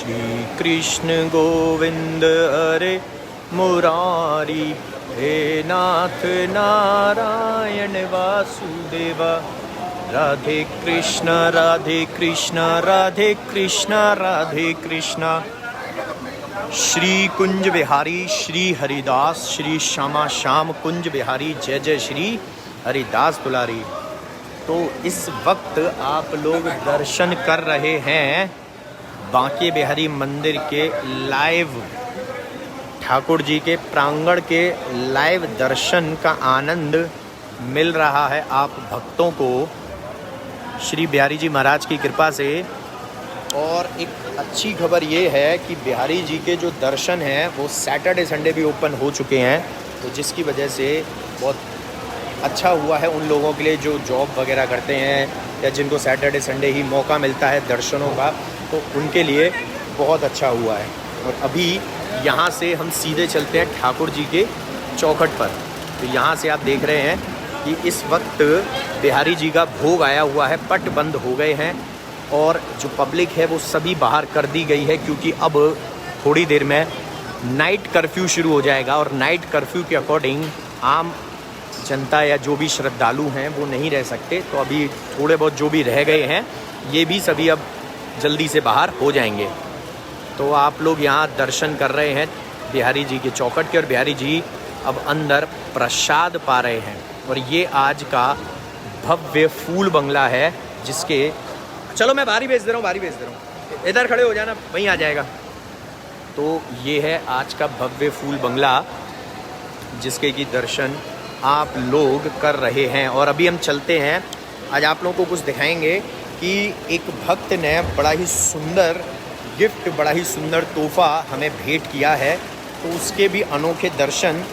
श्री कृष्ण गोविंद हरे मुरारी, हे नाथ नारायण वासुदेवा। राधे कृष्ण राधे कृष्ण राधे कृष्ण राधे कृष्ण। श्री कुंज बिहारी श्री हरिदास श्री श्यामा श्याम कुंज बिहारी, जय जय श्री हरिदास दुलारी। तो इस वक्त आप लोग दर्शन कर रहे हैं बांके बिहारी मंदिर के लाइव, ठाकुर जी के प्रांगण के लाइव दर्शन का आनंद मिल रहा है आप भक्तों को श्री बिहारी जी महाराज की कृपा से। और एक अच्छी खबर ये है कि बिहारी जी के जो दर्शन हैं वो सैटरडे संडे भी ओपन हो चुके हैं, तो जिसकी वजह से बहुत अच्छा हुआ है उन लोगों के लिए जो जॉब वगैरह करते हैं या जिनको सैटरडे संडे ही मौका मिलता है दर्शनों का, तो उनके लिए बहुत अच्छा हुआ है। और अभी यहाँ से हम सीधे चलते हैं ठाकुर जी के चौखट पर। तो यहाँ से आप देख रहे हैं कि इस वक्त बिहारी जी का भोग आया हुआ है, पट बंद हो गए हैं और जो पब्लिक है वो सभी बाहर कर दी गई है, क्योंकि अब थोड़ी देर में नाइट कर्फ्यू शुरू हो जाएगा और नाइट कर्फ्यू के अकॉर्डिंग आम जनता या जो भी श्रद्धालु हैं वो नहीं रह सकते। तो अभी थोड़े बहुत जो भी रह गए हैं ये भी सभी अब जल्दी से बाहर हो जाएंगे। तो आप लोग यहाँ दर्शन कर रहे हैं बिहारी जी के चौखट के, और बिहारी जी अब अंदर प्रसाद पा रहे हैं। और ये आज का भव्य फूल बंगला है जिसके, चलो मैं बाहरी भेज दे रहा हूँ, बाहरी भेज दे रहा हूँ, इधर खड़े हो जाना, वहीं आ जाएगा। तो ये है आज का भव्य फूल बंगला जिसके की दर्शन आप लोग कर रहे हैं। और अभी हम चलते हैं, आज आप लोगों को कुछ दिखाएंगे कि एक भक्त ने बड़ा ही सुंदर गिफ्ट, बड़ा ही सुंदर तोहफा हमें भेंट किया है, तो उसके भी अनोखे दर्शन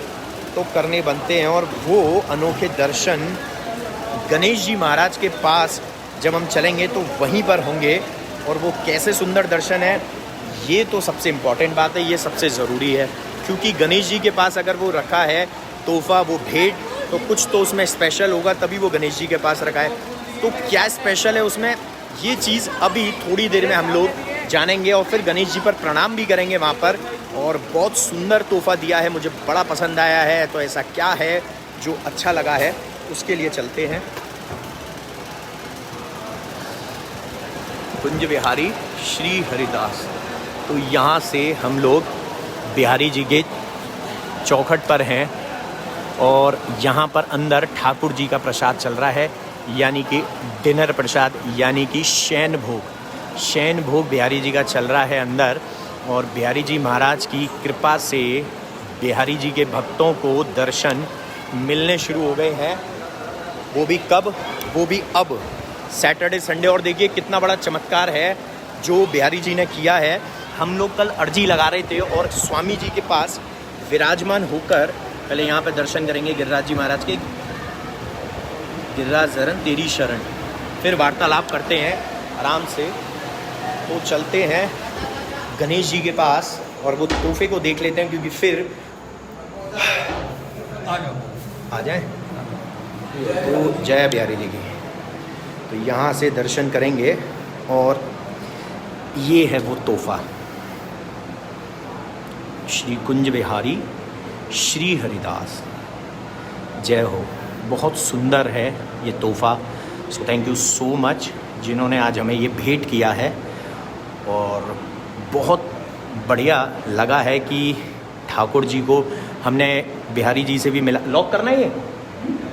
तो करने बनते हैं। और वो अनोखे दर्शन गणेश जी महाराज के पास जब हम चलेंगे तो वहीं पर होंगे। और वो कैसे सुंदर दर्शन है ये तो सबसे इम्पॉर्टेंट बात है, ये सबसे ज़रूरी है, क्योंकि गणेश जी के पास अगर वो रखा है तोहफा, वो भेंट, तो कुछ तो उसमें स्पेशल होगा, तभी वो गणेश जी के पास रखा है। तो क्या स्पेशल है उसमें, ये चीज़ अभी थोड़ी देर में हम लोग जानेंगे और फिर गणेश जी पर प्रणाम भी करेंगे वहाँ पर। और बहुत सुंदर तोहफा दिया है, मुझे बड़ा पसंद आया है। तो ऐसा क्या है जो अच्छा लगा है, उसके लिए चलते हैं कुंज बिहारी श्री हरिदास। तो यहाँ से हम लोग बिहारी जी के चौखट पर हैं और यहाँ पर अंदर ठाकुर जी का प्रसाद चल रहा है, यानी कि डिनर प्रसाद, यानी कि शयन भोग बिहारी जी का चल रहा है अंदर। और बिहारी जी महाराज की कृपा से बिहारी जी के भक्तों को दर्शन मिलने शुरू हो गए हैं, वो भी कब, वो भी अब सैटरडे संडे। और देखिए कितना बड़ा चमत्कार है जो बिहारी जी ने किया है। हम लोग कल अर्जी लगा रहे थे और स्वामी जी के पास विराजमान होकर पहले यहाँ पे दर्शन करेंगे गिरिराज जी महाराज के, गिरिराज शरण तेरी शरण, फिर वार्तालाप करते हैं आराम से। तो चलते हैं गणेश जी के पास और वो तोहफे को देख लेते हैं, क्योंकि फिर आ जाए। तो जय बिहारी जी की। तो यहाँ से दर्शन करेंगे और ये है वो तोहफा, श्री कुंज बिहारी श्री हरिदास, जय हो। बहुत सुंदर है ये तोहफा। So thank you so much जिन्होंने आज हमें ये भेंट किया है। और बहुत बढ़िया लगा है कि ठाकुर जी को हमने बिहारी जी से भी मिला। लॉक करना है ये,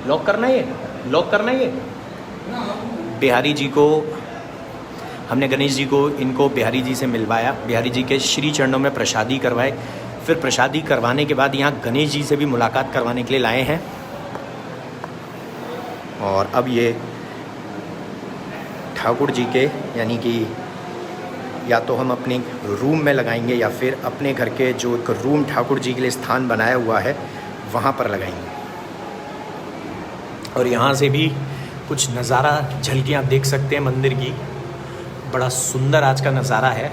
लॉक करना है ये, लॉक करना है ये। बिहारी जी को हमने, गणेश जी को, इनको बिहारी जी से मिलवाया, बिहारी जी के श्री चरणों में प्रसादी करवाए, फिर प्रसादी करवाने के बाद यहाँ गणेश जी से भी मुलाकात करवाने के लिए लाए हैं। और अब ये ठाकुर जी के, यानी कि या तो हम अपने रूम में लगाएंगे या फिर अपने घर के जो एक रूम ठाकुर जी के लिए स्थान बनाया हुआ है वहाँ पर लगाएंगे। और यहाँ से भी कुछ नज़ारा, झलकियाँ देख सकते हैं मंदिर की। बड़ा सुंदर आज का नज़ारा है।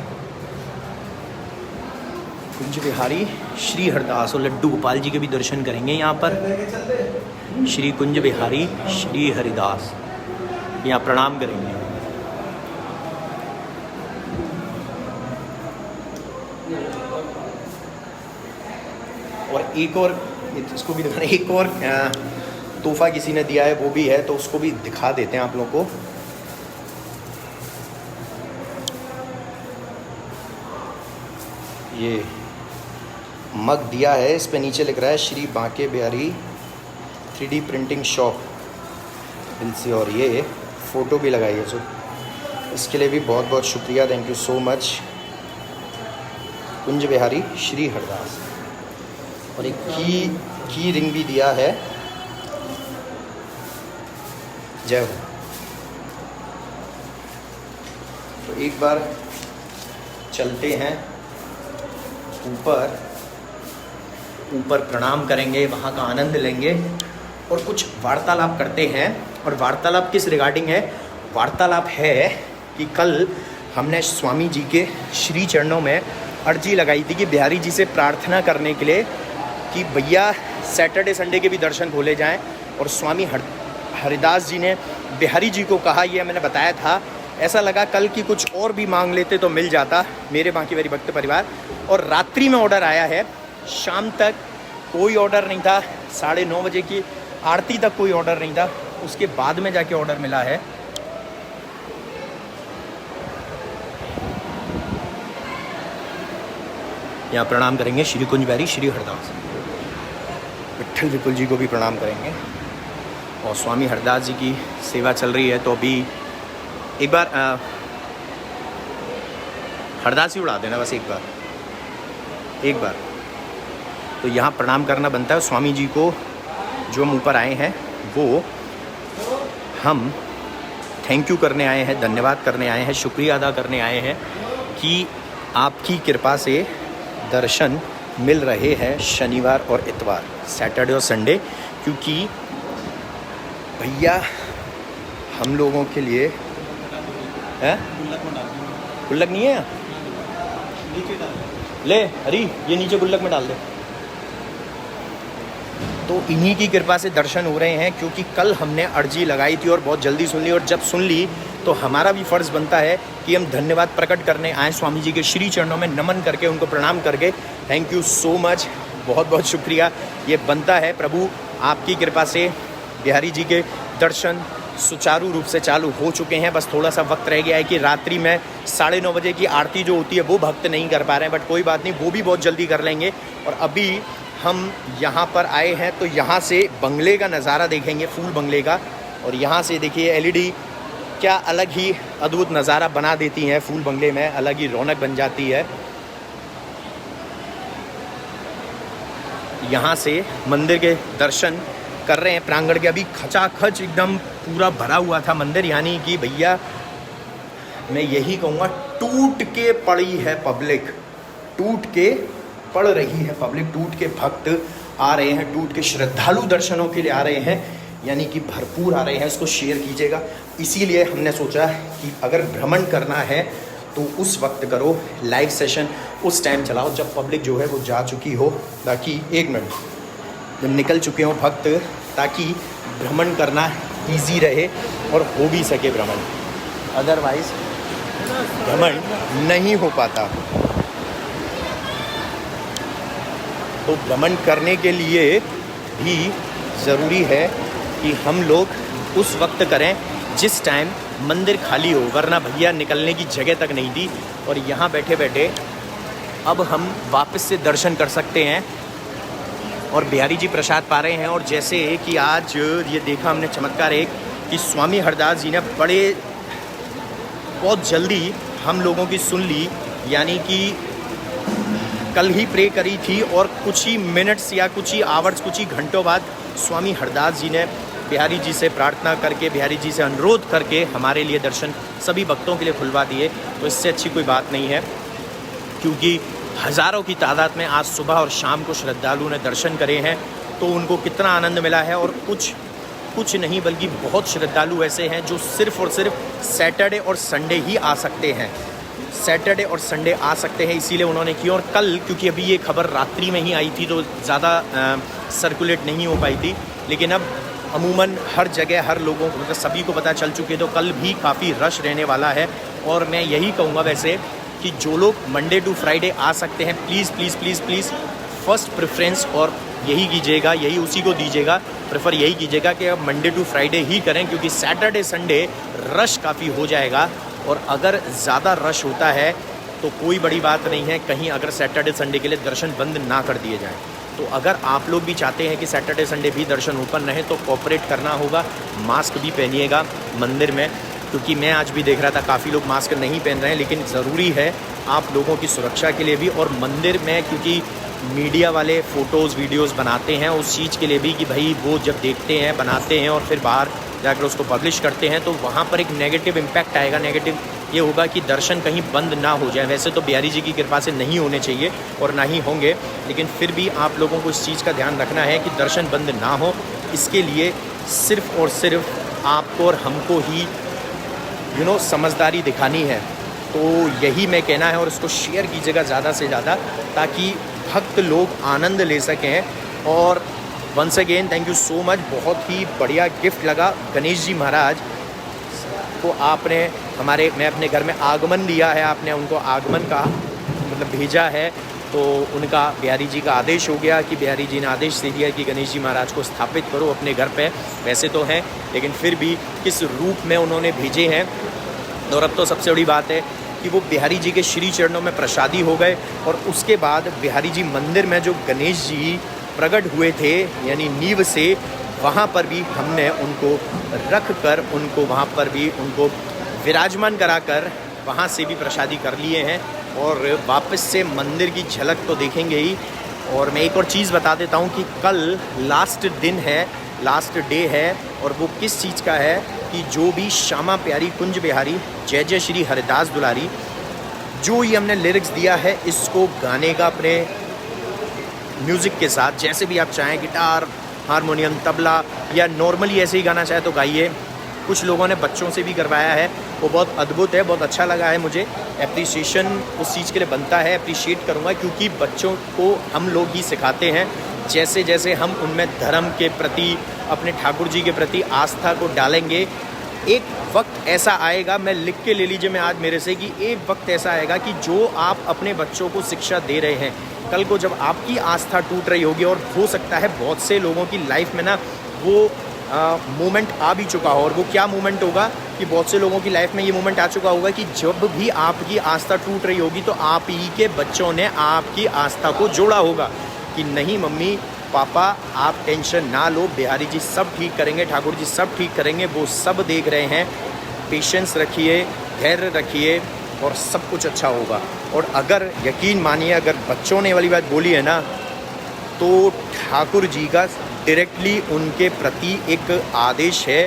कुंज बिहारी श्री हरिदास और लड्डू गोपाल जी के भी दर्शन करेंगे यहाँ पर। श्री कुंज बिहारी श्री हरिदास, यहाँ प्रणाम करेंगे। और एक और इसको भी दिखाना, एक और तोहफा किसी ने दिया है वो भी है, तो उसको भी दिखा देते हैं आप लोगों को। ये मग दिया है, इस पे नीचे लिख रहा है Shri Banke Bihari 3D printing shop दिल से, और ये फ़ोटो भी लगाई है। सो इसके लिए भी बहुत बहुत शुक्रिया, थैंक यू सो मच कुंज बिहारी श्री हरदास। और एक की रिंग भी दिया है, जय हो। तो एक बार चलते हैं ऊपर, ऊपर प्रणाम करेंगे, वहाँ का आनंद लेंगे और कुछ वार्तालाप करते हैं। और वार्तालाप किस रिगार्डिंग है? वार्तालाप है कि कल हमने स्वामी जी के श्री चरणों में अर्जी लगाई थी कि बिहारी जी से प्रार्थना करने के लिए कि भैया सैटरडे संडे के भी दर्शन खोले जाएं। और स्वामी हरिदास जी ने बिहारी जी को कहा, ये मैंने बताया था, ऐसा लगा कल की कुछ और भी मांग लेते तो मिल जाता मेरे बांके बिहारी भक्त परिवार। और रात्रि में ऑर्डर आया है, शाम तक कोई ऑर्डर नहीं था, 9:30 बजे की आरती तक कोई ऑर्डर नहीं था, उसके बाद में जाके ऑर्डर मिला है। यहाँ प्रणाम करेंगे श्री कुंज बिहारी श्री हरदास, विट्ठल विपुल जी को भी प्रणाम करेंगे। और स्वामी हरदास जी की सेवा चल रही है, तो अभी एक बार हरदास ही उड़ा देना बस एक बार। तो यहाँ प्रणाम करना बनता है स्वामी जी को, जो हम ऊपर आए हैं वो हम थैंक यू करने आए हैं, धन्यवाद करने आए हैं, शुक्रिया अदा करने आए हैं कि आपकी कृपा से दर्शन मिल रहे हैं शनिवार और इतवार, सैटरडे और संडे। क्योंकि भैया हम लोगों के लिए है, गुल्लक नहीं है, ले हरी ये नीचे गुल्लक में डाल दे। तो इन्हीं की कृपा से दर्शन हो रहे हैं, क्योंकि कल हमने अर्जी लगाई थी और बहुत जल्दी सुन ली। और जब सुन ली तो हमारा भी फ़र्ज़ बनता है कि हम धन्यवाद प्रकट करने आए स्वामी जी के श्री चरणों में नमन करके, उनको प्रणाम करके। थैंक यू सो मच, बहुत बहुत शुक्रिया, ये बनता है। प्रभु आपकी कृपा से बिहारी जी के दर्शन सुचारू रूप से चालू हो चुके हैं। बस थोड़ा सा वक्त रह गया है कि रात्रि में 9:30 बजे की आरती जो होती है वो भक्त नहीं कर पा रहे हैं, बट कोई बात नहीं, वो भी बहुत जल्दी कर लेंगे। और अभी हम यहाँ पर आए हैं तो यहाँ से बंगले का नज़ारा देखेंगे, फूल बंगले का। और यहाँ से देखिए LED क्या अलग ही अद्भुत नज़ारा बना देती हैं, फूल बंगले में अलग ही रौनक बन जाती है। यहाँ से मंदिर के दर्शन कर रहे हैं, प्रांगण के अभी खचाखच एकदम पूरा भरा हुआ था मंदिर, यानी कि भैया मैं यही कहूँगा टूट के पड़ी है पब्लिक, टूट के पड़ रही है पब्लिक, टूट के भक्त आ रहे हैं, टूट के श्रद्धालु दर्शनों के लिए आ रहे हैं, यानी कि भरपूर आ रहे हैं। इसको शेयर कीजिएगा। इसीलिए हमने सोचा कि अगर भ्रमण करना है तो उस वक्त करो, लाइव सेशन उस टाइम चलाओ जब पब्लिक जो है वो जा चुकी हो, ताकि 1 मिनट जब निकल चुके हों भक्त, ताकि भ्रमण करना ईजी रहे और हो भी सके भ्रमण, अदरवाइज भ्रमण नहीं हो पाता। तो भ्रमण करने के लिए भी ज़रूरी है कि हम लोग उस वक्त करें जिस टाइम मंदिर खाली हो, वरना भैया निकलने की जगह तक नहीं थी। और यहाँ बैठे बैठे अब हम वापस से दर्शन कर सकते हैं और बिहारी जी प्रसाद पा रहे हैं। और जैसे कि आज ये देखा हमने चमत्कार एक कि स्वामी हरदास जी ने बहुत जल्दी हम लोगों की सुन ली, यानी कि कल ही प्रे करी थी और कुछ ही मिनट्स या कुछ ही आवर्स, कुछ ही घंटों बाद स्वामी हरदास जी ने बिहारी जी से प्रार्थना करके, बिहारी जी से अनुरोध करके हमारे लिए दर्शन सभी भक्तों के लिए खुलवा दिए। तो इससे अच्छी कोई बात नहीं है, क्योंकि हज़ारों की तादाद में आज सुबह और शाम को श्रद्धालुओं ने दर्शन करे हैं, तो उनको कितना आनंद मिला है। और कुछ नहीं बल्कि बहुत श्रद्धालु ऐसे हैं जो सिर्फ़ और सिर्फ सैटरडे और संडे ही आ सकते हैं, सैटरडे और संडे आ सकते हैं, इसीलिए उन्होंने की। और कल क्योंकि अभी ये खबर रात्रि में ही आई थी तो ज़्यादा सर्कुलेट नहीं हो पाई थी, लेकिन अब अमूमन हर जगह हर लोगों को, मतलब सभी को पता चल चुकी है, तो कल भी काफ़ी रश रहने वाला है। और मैं यही कहूँगा वैसे कि जो लोग मंडे टू फ्राइडे आ सकते हैं, please please please please first preference और यही कीजिएगा, यही उसी को दीजिएगा, प्रेफर यही कीजिएगा कि आप मंडे टू फ्राइडे ही करें, क्योंकि सैटरडे संडे रश काफ़ी हो जाएगा। और अगर ज़्यादा रश होता है तो कोई बड़ी बात नहीं है, कहीं अगर सैटरडे संडे के लिए दर्शन बंद ना कर दिए जाएँ। तो अगर आप लोग भी चाहते हैं कि सैटरडे संडे भी दर्शन ओपन रहे तो कोऑपरेट करना होगा, मास्क भी पहनिएगा मंदिर में, क्योंकि मैं आज भी देख रहा था काफ़ी लोग मास्क नहीं पहन रहे हैं, लेकिन ज़रूरी है आप लोगों की सुरक्षा के लिए भी। और मंदिर में क्योंकि मीडिया वाले फ़ोटोज़ वीडियोज़ बनाते हैं उस चीज़ के लिए भी कि भाई वो जब देखते हैं, बनाते हैं और फिर बाहर जाकर उसको पब्लिश करते हैं तो वहाँ पर एक नेगेटिव इम्पैक्ट आएगा। नेगेटिव ये होगा कि दर्शन कहीं बंद ना हो जाए। वैसे तो बिहारी जी की कृपा से नहीं होने चाहिए और ना ही होंगे, लेकिन फिर भी आप लोगों को इस चीज़ का ध्यान रखना है कि दर्शन बंद ना हो। इसके लिए सिर्फ़ और सिर्फ आपको और हमको ही समझदारी दिखानी है। तो यही मैं कहना है और इसको शेयर कीजिएगा ज़्यादा से ज़्यादा, ताकि भक्त लोग आनंद ले सकें। और once again thank you so much, बहुत ही बढ़िया गिफ्ट लगा। गणेश जी महाराज को आपने मैं अपने घर में आगमन दिया है, आपने उनको आगमन का मतलब भेजा है, तो उनका बिहारी जी का आदेश हो गया कि बिहारी जी ने आदेश दे दिया कि गणेश जी महाराज को स्थापित करो अपने घर पे। वैसे तो हैं, लेकिन फिर भी किस रूप में उन्होंने भेजे हैं। और अब तो सबसे बड़ी बात है कि वो बिहारी जी के श्री चरणों में प्रसादी हो गए। और उसके बाद बिहारी जी मंदिर में जो गणेश जी प्रकट हुए थे यानी नींव से, वहाँ पर भी हमने उनको रख कर उनको वहाँ पर भी उनको विराजमान कराकर वहाँ से भी प्रसादी कर लिए हैं। और वापस से मंदिर की झलक तो देखेंगे ही। और मैं एक और चीज़ बता देता हूँ कि कल लास्ट दिन है, लास्ट डे है, और वो किस चीज़ का है कि जो भी श्यामा प्यारी कुंज बिहारी जय जय श्री हरिदास दुलारी, जो ये हमने लिरिक्स दिया है इसको गाने का अपने म्यूज़िक के साथ, जैसे भी आप चाहें, गिटार, हारमोनियम, तबला या नॉर्मली ऐसे ही गाना चाहे तो गाइए। कुछ लोगों ने बच्चों से भी करवाया है, वो बहुत अद्भुत है, बहुत अच्छा लगा है मुझे। एप्रिसिएशन उस चीज़ के लिए बनता है, अप्रिशिएट करूँगा, क्योंकि बच्चों को हम लोग ही सिखाते हैं। जैसे जैसे हम उनमें धर्म के प्रति, अपने ठाकुर जी के प्रति आस्था को डालेंगे, एक वक्त ऐसा आएगा, मैं लिख के ले लीजिए मैं आज मेरे से, कि एक वक्त ऐसा आएगा कि जो आप अपने बच्चों को शिक्षा दे रहे हैं, कल को जब आपकी आस्था टूट रही होगी, और हो सकता है बहुत से लोगों की लाइफ में ना वो मोमेंट आ भी चुका हो। और वो क्या मोमेंट होगा कि बहुत से लोगों की लाइफ में ये मोमेंट आ चुका होगा कि जब भी आपकी आस्था टूट रही होगी तो आप ही के बच्चों ने आपकी आस्था को जोड़ा होगा कि नहीं मम्मी पापा आप टेंशन ना लो, बिहारी जी सब ठीक करेंगे, ठाकुर जी सब ठीक करेंगे, वो सब देख रहे हैं। पेशेंस रखिए, धैर्य रखिए और सब कुछ अच्छा होगा। और अगर यकीन मानिए, अगर बच्चों ने वाली बात बोली है ना, तो ठाकुर जी का डायरेक्टली उनके प्रति एक आदेश है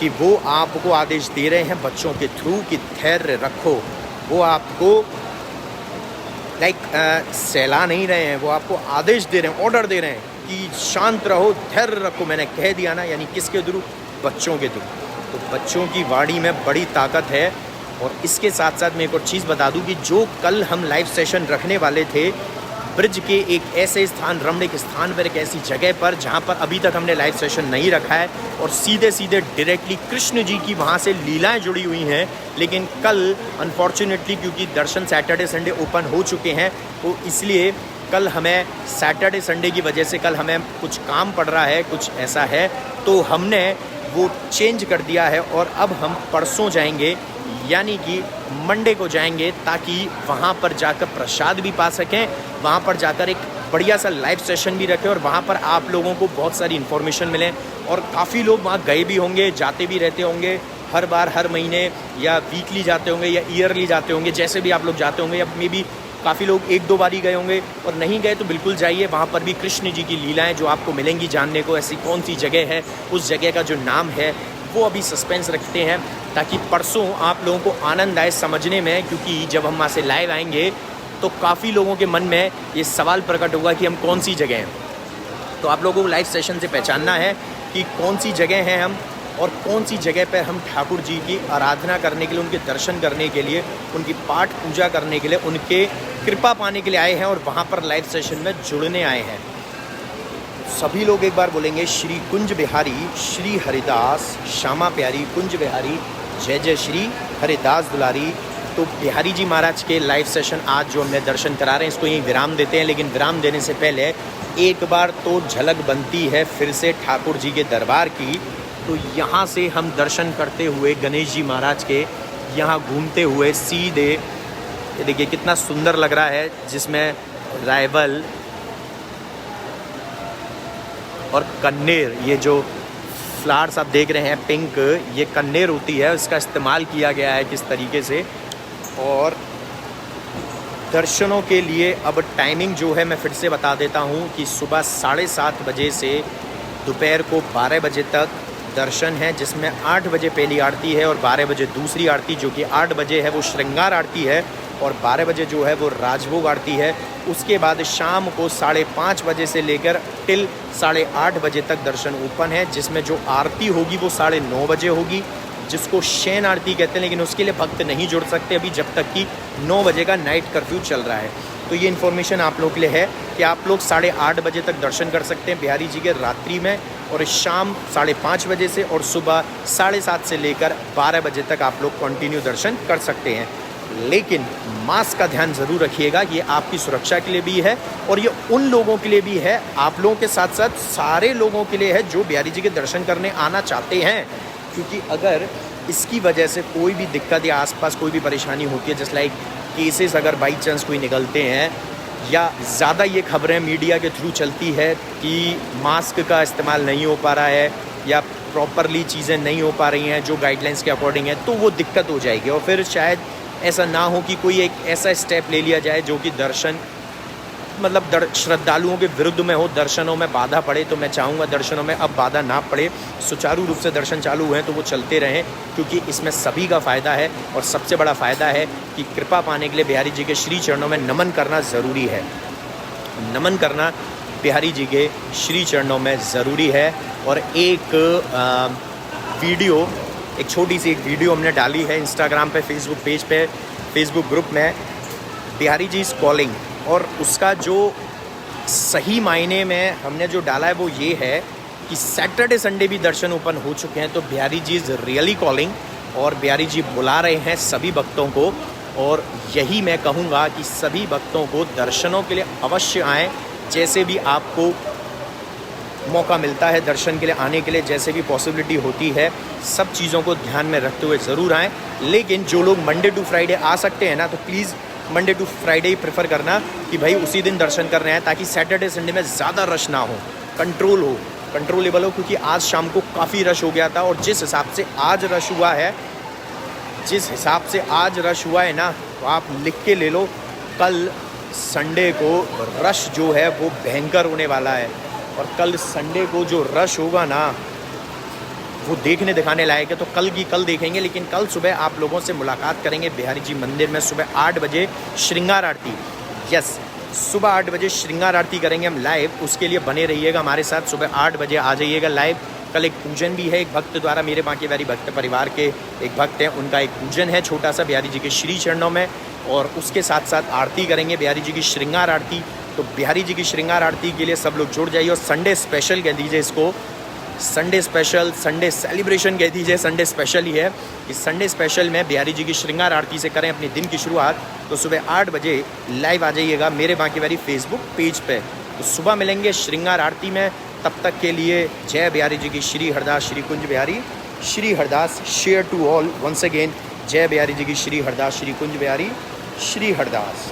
कि वो आपको आदेश दे रहे हैं बच्चों के थ्रू कि धैर्य रखो। वो आपको सहला नहीं रहे हैं, वो आपको आदेश दे रहे हैं, ऑर्डर दे रहे हैं कि शांत रहो, धैर्य रखो। मैंने कह दिया ना, यानी किसके थ्रू? बच्चों के थ्रू। तो बच्चों की वाणी में बड़ी ताकत है। और इसके साथ साथ मैं एक और चीज़ बता दूं कि जो कल हम लाइव सेशन रखने वाले थे ब्रिज के एक ऐसे स्थान, रमणीक स्थान पर, एक ऐसी जगह पर जहां पर अभी तक हमने लाइव सेशन नहीं रखा है, और सीधे सीधे डायरेक्टली कृष्ण जी की वहां से लीलाएं जुड़ी हुई हैं। लेकिन कल अनफॉर्चुनेटली क्योंकि दर्शन सैटरडे संडे ओपन हो चुके हैं, तो इसलिए कल हमें सैटरडे संडे की वजह से कल हमें कुछ काम पड़ रहा है, कुछ ऐसा है, तो हमने वो चेंज कर दिया है। और अब हम परसों जाएंगे, यानी कि मंडे को जाएंगे, ताकि वहाँ पर जाकर प्रसाद भी पा सकें, वहाँ पर जाकर एक बढ़िया सा लाइव सेशन भी रखें और वहाँ पर आप लोगों को बहुत सारी इन्फॉर्मेशन मिले। और काफ़ी लोग वहाँ गए भी होंगे, जाते भी रहते होंगे, हर बार हर महीने या वीकली जाते होंगे या ईयरली जाते होंगे, जैसे भी आप लोग जाते होंगे, या मे बी काफ़ी लोग एक दो बार ही गए होंगे। और नहीं गए तो बिल्कुल जाइए, वहाँ पर भी कृष्ण जी की लीलाएँ जो आपको मिलेंगी जानने को। ऐसी कौन सी जगह है, उस जगह का जो नाम है वो अभी सस्पेंस रखते हैं, ताकि परसों आप लोगों को आनंद आए समझने में। क्योंकि जब हम वहाँ से लाइव आएंगे तो काफ़ी लोगों के मन में ये सवाल प्रकट होगा कि हम कौन सी जगह हैं। तो आप लोगों को लाइव सेशन से पहचानना है कि कौन सी जगह हैं हम, और कौन सी जगह पर हम ठाकुर जी की आराधना करने के लिए, उनके दर्शन करने के लिए, उनकी पाठ पूजा करने के लिए, उनके कृपा पाने के लिए आए हैं, और वहाँ पर लाइव सेशन में जुड़ने आए हैं। सभी लोग एक बार बोलेंगे श्री कुंज बिहारी श्री हरिदास श्यामा प्यारी कुंज बिहारी जय जय श्री हरिदास दुलारी तो बिहारी जी महाराज के लाइव सेशन आज जो हमने दर्शन करा रहे हैं इसको यहीं विराम देते हैं, लेकिन विराम देने से पहले एक बार तो झलक बनती है फिर से ठाकुर जी के दरबार की। तो यहाँ से हम दर्शन करते हुए गणेश जी महाराज के यहाँ घूमते हुए सीधे, ये देखिए कितना सुंदर लग रहा है, जिसमें राइवल और कन्नेर, ये जो फ्लावर्स आप देख रहे हैं पिंक, ये कन्नेर होती है, इसका इस्तेमाल किया गया है किस तरीके से। और दर्शनों के लिए अब टाइमिंग जो है मैं फिर से बता देता हूँ कि सुबह 7:30 बजे से दोपहर को 12 बजे तक दर्शन है, जिसमें 8 बजे पहली आरती है और 12 बजे दूसरी आरती, जो कि 8 बजे है वो श्रृंगार आरती है और 12 बजे जो है वो राजभोग आरती है। उसके बाद शाम को 5:30 बजे से लेकर टिल 8:30 बजे तक दर्शन ओपन है, जिसमें जो आरती होगी वो 9:30 बजे होगी, जिसको शयन आरती कहते हैं, लेकिन उसके लिए भक्त नहीं जुड़ सकते अभी जब तक कि 9 बजे का नाइट कर्फ्यू चल रहा है। तो ये इन्फॉर्मेशन आप लोगों के लिए है कि आप लोग 8:30 बजे तक दर्शन कर सकते हैं बिहारी जी के रात्रि में, और शाम 5:30 बजे से और सुबह 7:30 से लेकर 12 बजे तक आप लोग कंटिन्यू दर्शन कर सकते हैं। लेकिन मास्क का ध्यान ज़रूर रखिएगा, ये आपकी सुरक्षा के लिए भी है और ये उन लोगों के लिए भी है, आप लोगों के साथ साथ सारे लोगों के लिए है जो बिहारी जी के दर्शन करने आना चाहते हैं। क्योंकि अगर इसकी वजह से कोई भी दिक्कत या आसपास कोई भी परेशानी होती है, जैसे लाइक केसेस अगर बाई चांस कोई निकलते हैं, या ज़्यादा ये खबरें मीडिया के थ्रू चलती है कि मास्क का इस्तेमाल नहीं हो पा रहा है या प्रॉपरली चीज़ें नहीं हो पा रही हैं जो गाइडलाइंस के अकॉर्डिंग है, तो वो दिक्कत हो जाएगी और फिर शायद ऐसा ना हो कि कोई एक ऐसा स्टेप ले लिया जाए जो कि दर्शन मतलब श्रद्धालुओं के विरुद्ध में हो, दर्शनों में बाधा पड़े। तो मैं चाहूँगा दर्शनों में अब बाधा ना पड़े, सुचारू रूप से दर्शन चालू हुए हैं तो वो चलते रहें, क्योंकि इसमें सभी का फ़ायदा है। और सबसे बड़ा फ़ायदा है कि कृपा पाने के लिए बिहारी जी के श्री चरणों में नमन करना ज़रूरी है, नमन करना बिहारी जी के श्री चरणों में ज़रूरी है। और एक वीडियो, एक छोटी सी एक वीडियो हमने डाली है इंस्टाग्राम पे, फेसबुक पेज पे, फेसबुक ग्रुप में, बिहारी जी इज़ कॉलिंग, और उसका जो सही मायने में हमने जो डाला है वो ये है कि सैटरडे संडे भी दर्शन ओपन हो चुके हैं, तो Bihari ji is really calling और बिहारी जी बुला रहे हैं सभी भक्तों को। और यही मैं कहूँगा कि सभी भक्तों को दर्शनों के लिए अवश्य आएँ, जैसे भी आपको मौका मिलता है दर्शन के लिए आने के लिए, जैसे भी पॉसिबिलिटी होती है, सब चीज़ों को ध्यान में रखते हुए ज़रूर आएँ। लेकिन जो लोग मंडे टू फ्राइडे आ सकते हैं ना, तो प्लीज़ मंडे टू फ्राइडे ही प्रेफर करना कि भाई उसी दिन दर्शन करने हैं, ताकि सैटरडे संडे में ज़्यादा रश ना हो, कंट्रोलेबल हो। क्योंकि आज शाम को काफ़ी रश हो गया था और जिस हिसाब से आज रश हुआ है, ना, तो आप लिख के ले लो, कल संडे को रश जो है वो भयंकर होने वाला है। और कल संडे को जो रश होगा ना, वो देखने दिखाने लायक है। तो कल की कल देखेंगे, लेकिन कल सुबह आप लोगों से मुलाकात करेंगे बिहारी जी मंदिर में सुबह 8 बजे श्रृंगार आरती। यस, सुबह 8 बजे श्रृंगार आरती करेंगे हम लाइव, उसके लिए बने रहिएगा हमारे साथ, सुबह 8 बजे आ जाइएगा लाइव। कल एक पूजन भी है, एक भक्त द्वारा, मेरे बांके बिहारी भक्त परिवार के एक भक्त हैं, उनका एक पूजन है छोटा सा बिहारी जी के श्री चरणों में, और उसके साथ साथ आरती करेंगे बिहारी जी की श्रृंगार आरती। तो बिहारी जी की श्रृंगार आरती के लिए सब लोग जुड़ जाइए। और संडे स्पेशल कह दीजिए इसको, संडे स्पेशल, संडे सेलिब्रेशन कह दीजिए, संडे स्पेशल ही है। इस संडे स्पेशल में बिहारी जी की श्रृंगार आरती से करें अपने दिन की शुरुआत। तो सुबह 8 बजे लाइव आ जाइएगा मेरे बांके बिहारी फेसबुक पेज पे। तो सुबह मिलेंगे श्रृंगार आरती में, तब तक के लिए जय बिहारी जी की। Shri Haridas Shri Kunj Bihari, Shri Haridas. Share to all once again, जय बिहारी जी की। श्री हरदास श्री कुंज बिहारी, श्री हरदास।